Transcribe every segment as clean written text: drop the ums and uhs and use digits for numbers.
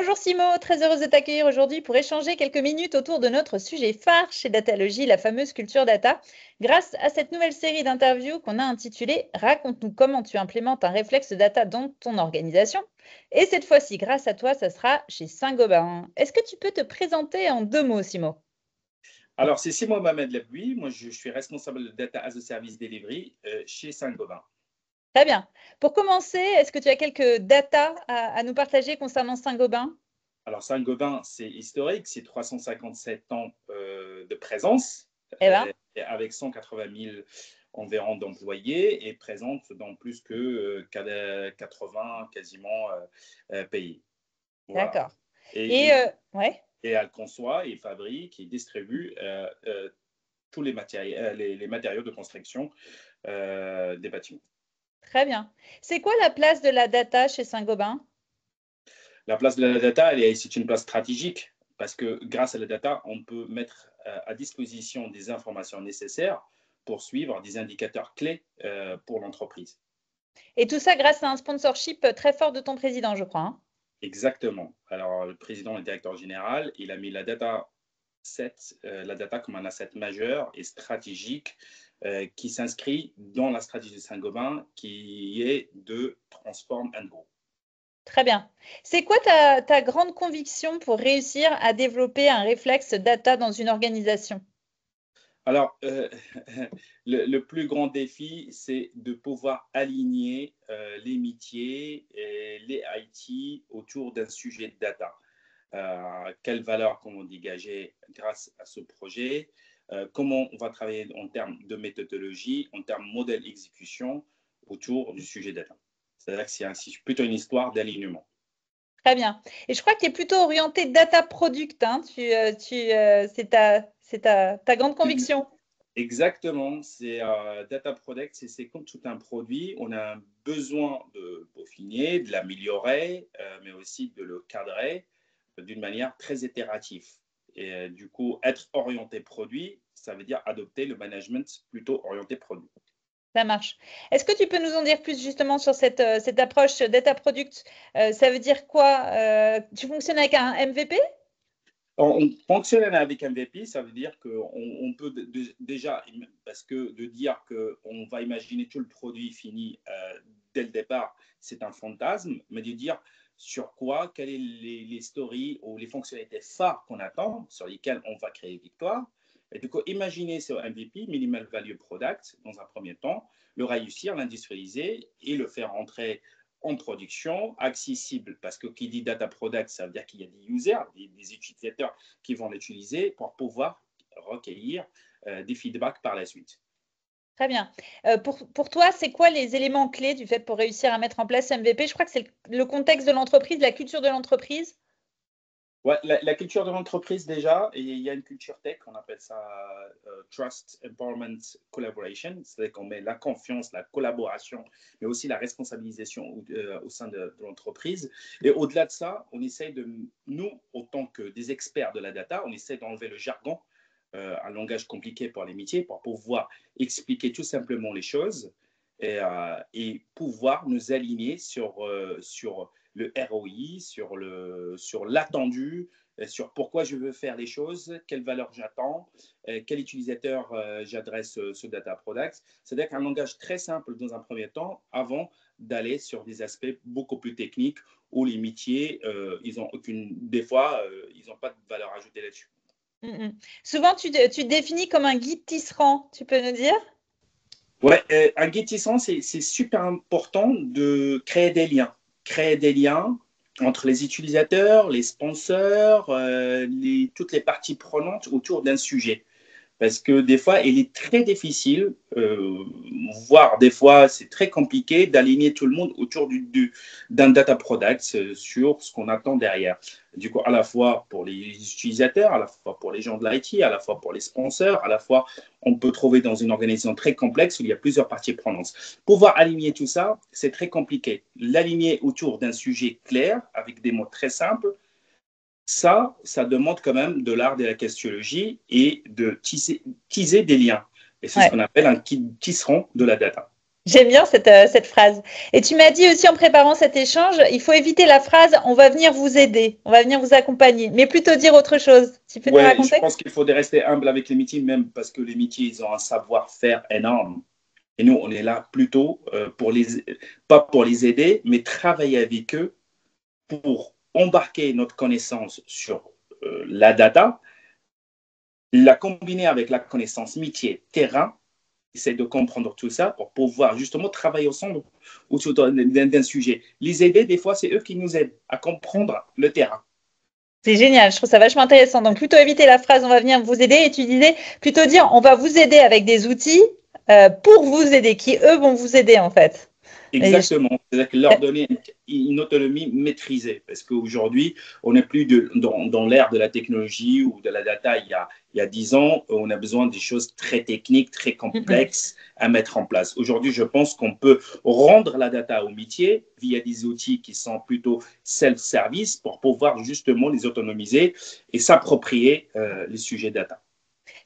Bonjour Simo, très heureuse de t'accueillir aujourd'hui pour échanger quelques minutes autour de notre sujet phare chez Datalogy, la fameuse culture data. Grâce à cette nouvelle série d'interviews qu'on a intitulée Raconte-nous comment tu implémentes un réflexe data dans ton organisation. Et cette fois-ci, grâce à toi, ça sera chez Saint-Gobain. Est-ce que tu peux te présenter en 2 mots, Simo? Alors, c'est Simon Mohamed Lebouy. Moi, je suis responsable de Data as a Service Delivery chez Saint-Gobain. Très bien. Pour commencer, est-ce que tu as quelques datas à nous partager concernant Saint-Gobain? Alors, Saint-Gobain, c'est historique, c'est 357 ans de présence, Eh bien, avec 180 000 environ d'employés et présente dans plus que 80 quasiment pays. Voilà. d'accord. Et, Et et, ouais. et elle conçoit et fabrique et distribue tous les matériaux de construction des bâtiments. Très bien. C'est quoi la place de la data chez Saint-Gobain? La place de la data, c'est une place stratégique parce que grâce à la data, on peut mettre à disposition des informations nécessaires pour suivre des indicateurs clés pour l'entreprise. Et tout ça grâce à un sponsorship très fort de ton président, je crois, hein? Exactement. Alors, le président et le directeur général, il a mis la data comme un asset majeur et stratégique qui s'inscrit dans la stratégie de Saint-Gobain qui est de Transform and Grow. Très bien. C'est quoi ta grande conviction pour réussir à développer un réflexe data dans une organisation? Alors, le plus grand défi, c'est de pouvoir aligner les métiers et les IT autour d'un sujet de data. Quelles valeurs comment dégager grâce à ce projet? Comment on va travailler en termes de méthodologie, en termes de modèle exécution autour du sujet data. C'est-à-dire que c'est plutôt une histoire d'alignement. Très bien. Et je crois que tu es plutôt orienté data product, hein? C'est ta grande conviction. Exactement, c'est Data Product, c'est comme tout un produit, on a besoin de peaufiner, de l'améliorer, mais aussi de le cadrer d'une manière très itérative. Et du coup, être orienté produit, ça veut dire adopter le management plutôt orienté produit. Ça marche. Est-ce que tu peux nous en dire plus justement sur cette approche data product? Ça veut dire quoi? Tu fonctionnes avec un MVP? On fonctionne avec MVP, ça veut dire qu'on peut déjà, parce que de dire qu'on va imaginer tout le produit fini dès le départ, c'est un fantasme, mais de dire sur quoi, quelles sont les stories ou les fonctionnalités phares qu'on attend, sur lesquelles on va créer victoire. Et du coup, imaginer ce MVP, Minimal Value Product, dans un premier temps, le réussir, l'industrialiser et le faire entrer en production, accessible, parce que qui dit data product, ça veut dire qu'il y a des users, des utilisateurs qui vont l'utiliser pour pouvoir recueillir des feedbacks par la suite. Très bien. Pour toi, c'est quoi les éléments clés du fait pour réussir à mettre en place MVP? Je crois que c'est le contexte de l'entreprise, la culture de l'entreprise. Ouais, la culture de l'entreprise déjà, et il y a une culture tech, on appelle ça Trust, Empowerment, Collaboration, c'est-à-dire qu'on met la confiance, la collaboration, mais aussi la responsabilisation au sein de l'entreprise. Et au-delà de ça, on essaye de, nous, autant que des experts de la data, on essaie d'enlever le jargon, un langage compliqué pour les métiers, pour pouvoir expliquer tout simplement les choses et pouvoir nous aligner sur le ROI, sur l'attendu, sur pourquoi je veux faire les choses, quelle valeur j'attends, quel utilisateur j'adresse ce data product. C'est-à-dire qu'un langage très simple dans un premier temps, avant d'aller sur des aspects beaucoup plus techniques où les métiers, des fois, ils n'ont pas de valeur ajoutée là-dessus. Souvent, tu te définis comme un guide tisserand, tu peux nous dire? Ouais, un guet-tissant, c'est super important de créer des liens entre les utilisateurs, les sponsors, toutes les parties prenantes autour d'un sujet. Parce que des fois, il est très difficile, voire des fois, c'est très compliqué d'aligner tout le monde autour d'un data product sur ce qu'on attend derrière. Du coup, à la fois pour les utilisateurs, à la fois pour les gens de l'IT, à la fois pour les sponsors, à la fois, on peut trouver dans une organisation très complexe où il y a plusieurs parties prenantes. Pouvoir aligner tout ça, c'est très compliqué. L'aligner autour d'un sujet clair, avec des mots très simples, ça demande quand même de l'art de la questionnologie et de tisser des liens. Et c'est ce Ouais. qu'on appelle un tisserand de la data. J'aime bien cette phrase. Et tu m'as dit aussi en préparant cet échange, il faut éviter la phrase on va venir vous aider, on va venir vous accompagner, mais plutôt dire autre chose. Tu peux nous Ouais, je raconter? pense qu'il faut rester humble avec les métiers, même parce que les métiers, ils ont un savoir-faire énorme. Et nous, on est là plutôt pas pour les aider, mais travailler avec eux pour embarquer notre connaissance sur la data, la combiner avec la connaissance métier, terrain, essayer de comprendre tout ça pour pouvoir justement travailler ensemble autour d'un sujet. Les aider, des fois, c'est eux qui nous aident à comprendre le terrain. C'est génial, je trouve ça vachement intéressant. Donc plutôt éviter la phrase on va venir vous aider et tu disais plutôt dire on va vous aider avec des outils pour vous aider, qui eux vont vous aider en fait. Et Exactement. C'est-à-dire que leur donner une autonomie maîtrisée. Parce qu'aujourd'hui, on n'est plus dans l'ère de la technologie ou de la data il y a 10 ans. On a besoin des choses très techniques, très complexes à mettre en place. Aujourd'hui, je pense qu'on peut rendre la data au métier via des outils qui sont plutôt self-service pour pouvoir justement les autonomiser et s'approprier les sujets data.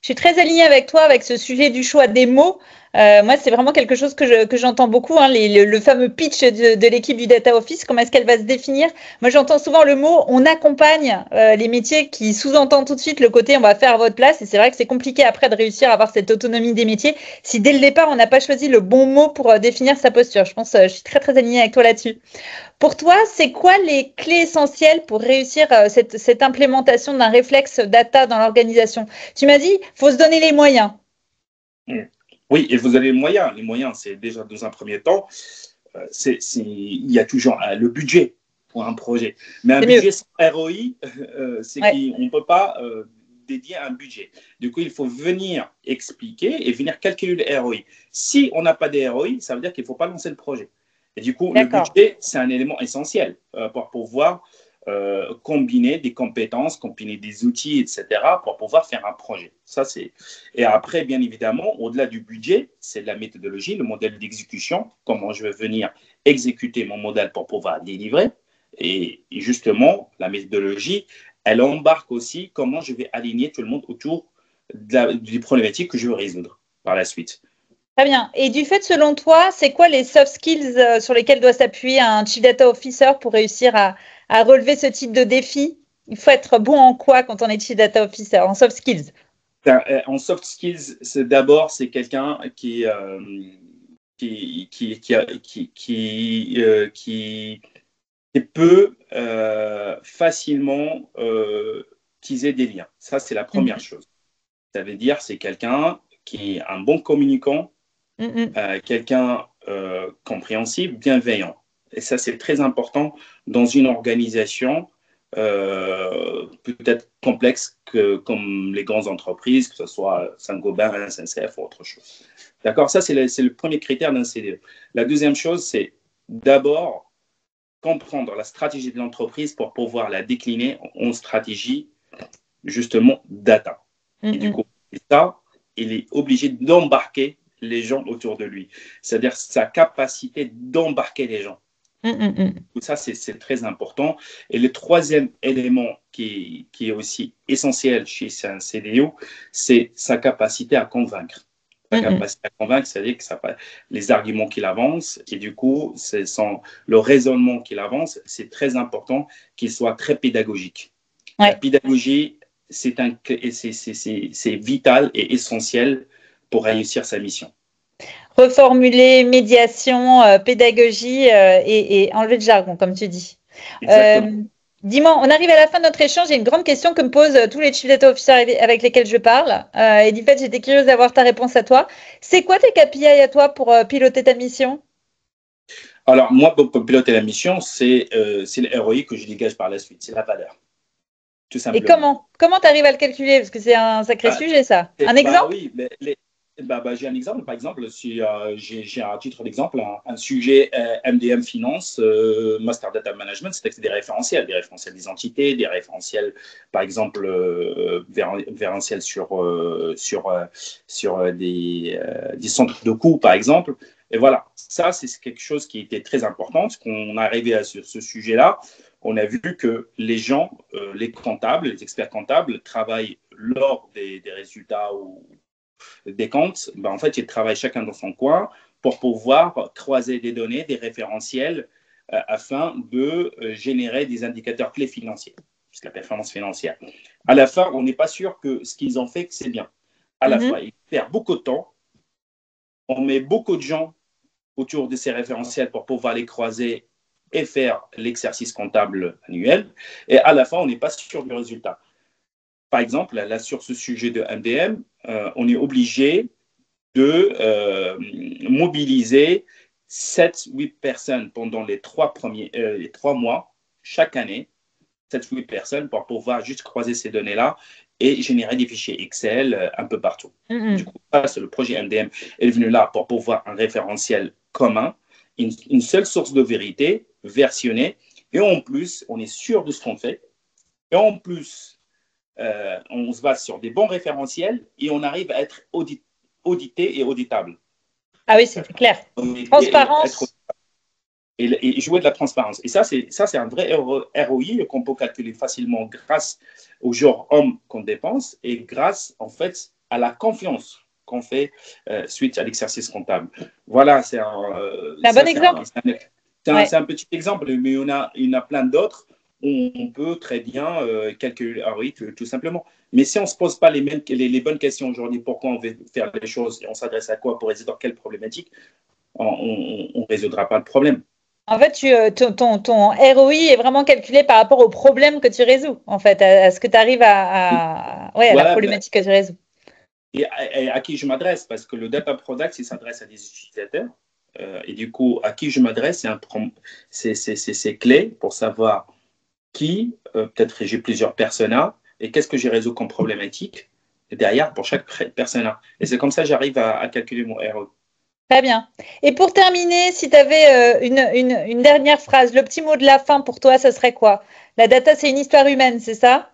Je suis très alignée avec toi avec ce sujet du choix des mots. Moi, c'est vraiment quelque chose que j'entends beaucoup, hein, le fameux pitch de l'équipe du Data Office, comment est-ce qu'elle va se définir. Moi, j'entends souvent le mot on accompagne les métiers qui sous-entend tout de suite le côté on va faire à votre place. Et c'est vrai que c'est compliqué après de réussir à avoir cette autonomie des métiers si dès le départ, on n'a pas choisi le bon mot pour définir sa posture. Je pense, je suis très, très alignée avec toi là-dessus. Pour toi, c'est quoi les clés essentielles pour réussir cette implémentation d'un réflexe data dans l'organisation? Tu m'as dit, il faut se donner les moyens. Oui, et vous avez les moyens. Les moyens, c'est déjà dans un premier temps, il y a toujours le budget pour un projet. Mais un C'est mieux. budget sans ROI, c'est Ouais, qu'on ne peut pas dédier un budget. Du coup, il faut venir expliquer et venir calculer le ROI. Si on n'a pas de ROI, ça veut dire qu'il ne faut pas lancer le projet. Et du coup, le d'accord. budget, c'est un élément essentiel pour pouvoir combiner des compétences, combiner des outils, etc., pour pouvoir faire un projet. Ça, c'est... Et après, bien évidemment, au-delà du budget, c'est la méthodologie, le modèle d'exécution, comment je vais venir exécuter mon modèle pour pouvoir délivrer. Et justement, la méthodologie, elle embarque aussi comment je vais aligner tout le monde autour des problématiques que je veux résoudre par la suite. Très bien. Et du fait, selon toi, c'est quoi les soft skills sur lesquels doit s'appuyer un Chief Data Officer pour réussir à relever ce type de défi? Il faut être bon en quoi quand on est Chief Data Officer? En soft skills. En soft skills, d'abord, c'est quelqu'un qui peut facilement teaser des liens. Ça, c'est la première Mhm. chose. Ça veut dire c'est quelqu'un qui est un bon communicant, Mhm. quelqu'un compréhensible, bienveillant. Et ça, c'est très important dans une organisation peut-être complexe comme les grandes entreprises, que ce soit Saint-Gobain, SNCF ou autre chose. D'accord. Ça, c'est le premier critère d'un CDE. La deuxième chose, c'est d'abord comprendre la stratégie de l'entreprise pour pouvoir la décliner en stratégie, justement, data. Et du Mhm. coup, ça, il est obligé d'embarquer les gens autour de lui. C'est-à-dire sa capacité d'embarquer les gens. Mhm. Tout ça, c'est très important. Et le troisième élément qui est aussi essentiel chez un CDO, c'est sa capacité à convaincre. Sa Mhm. capacité à convaincre, c'est-à-dire que les arguments qu'il avance, et du coup, le raisonnement qu'il avance, c'est très important qu'il soit très pédagogique. La Ouais. pédagogie, c'est vital et essentiel pour réussir sa mission. Reformuler, médiation, pédagogie et enlever le jargon, comme tu dis. Exactement. Euh, Dis-moi, on arrive à la fin de notre échange. J'ai une grande question que me posent tous les chief data officers avec lesquels je parle. Et du fait, j'étais curieuse d'avoir ta réponse à toi. C'est quoi tes KPI à toi pour piloter ta mission? Alors, moi, pour piloter la mission, c'est le ROI que je dégage par la suite, c'est la valeur, tout Et simplement. comment tu arrives à le calculer? Parce que c'est un sacré Bah, sujet, ça. Un exemple? oui, mais j'ai un exemple. Par exemple, si j'ai à titre d'exemple un sujet MDM Finance, Master Data Management, c'est des référentiels d'identité, des référentiels, par exemple, référentiels sur des centres de coûts, par exemple. Et voilà, ça, c'est quelque chose qui était très important. Parce qu'on est arrivé à ce sujet-là, on a vu que les gens, les comptables, les experts comptables, travaillent lors des résultats ou des comptes. Ben, en fait, ils travaillent chacun dans son coin pour pouvoir croiser des données, des référentiels, afin de générer des indicateurs clés financiers, puisque la performance financière. À la fin, on n'est pas sûr que ce qu'ils ont fait, que c'est bien. À la fois, ils perdent beaucoup de temps, on met beaucoup de gens autour de ces référentiels pour pouvoir les croiser et faire l'exercice comptable annuel, et à la fin, on n'est pas sûr du résultat. Par exemple, là, sur ce sujet de MDM, on est obligé de mobiliser 7-8 personnes pendant les 3 mois, chaque année, 7-8 personnes pour pouvoir juste croiser ces données-là et générer des fichiers Excel un peu partout. Du coup, ça, c'est le projet MDM est venu là pour pouvoir un référentiel commun, une seule source de vérité, versionnée, et en plus, on est sûr de ce qu'on fait, et en plus, on se base sur des bons référentiels et on arrive à être audité et auditable. Ah oui, c'est clair. Transparence. Et jouer de la transparence. Et ça, c'est un vrai ROI qu'on peut calculer facilement grâce au genre homme qu'on dépense et grâce, en fait, à la confiance qu'on fait suite à l'exercice comptable. Voilà, c'est un bon exemple. C'est un petit exemple, mais il y en a plein d'autres où on peut très bien calculer le ROI tout simplement. Mais si on ne se pose pas les bonnes questions aujourd'hui, pourquoi on veut faire les choses et on s'adresse à quoi pour résoudre quelle problématique, on ne résoudra pas le problème. En fait, ton ROI est vraiment calculé par rapport au problème que tu résous, en fait, à ce que tu arrives à la problématique que tu résous. Et à qui je m'adresse, parce que le data product, il s'adresse à des utilisateurs. Et du coup, à qui je m'adresse, c'est clé pour savoir qui, peut-être j'ai plusieurs personas, et qu'est-ce que j'ai résolu comme problématique derrière pour chaque persona. Et c'est comme ça que j'arrive à calculer mon ROI. Très bien. Et pour terminer, si tu avais une dernière phrase, le petit mot de la fin pour toi, ce serait quoi? La data, c'est une histoire humaine, c'est ça?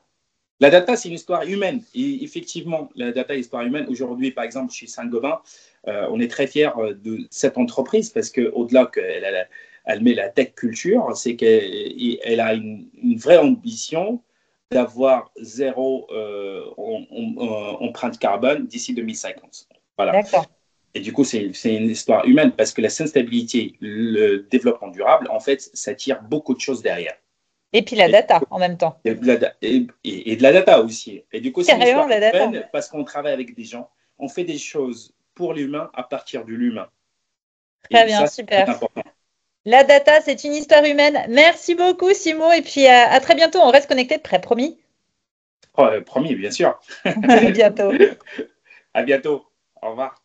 La data, c'est une histoire humaine. Et effectivement, la data est une histoire humaine. Aujourd'hui, par exemple, chez Saint-Gobain, on est très fiers de cette entreprise parce qu'au-delà qu'elle met la tech culture, c'est qu'elle a une vraie ambition d'avoir zéro empreinte carbone d'ici 2050. Voilà. D'accord. Et du coup, c'est une histoire humaine parce que la sustainabilité, le développement durable, en fait, ça tire beaucoup de choses derrière. Et puis la data en même temps. Et de la data aussi. Et du coup, c'est une histoire humaine parce qu'on travaille avec des gens. On fait des choses pour l'humain à partir de l'humain. Très bien, super. La data, c'est une histoire humaine. Merci beaucoup, Simo. Et puis à très bientôt. On reste connecté de près, promis? Promis, bien sûr. À bientôt. À bientôt. Au revoir.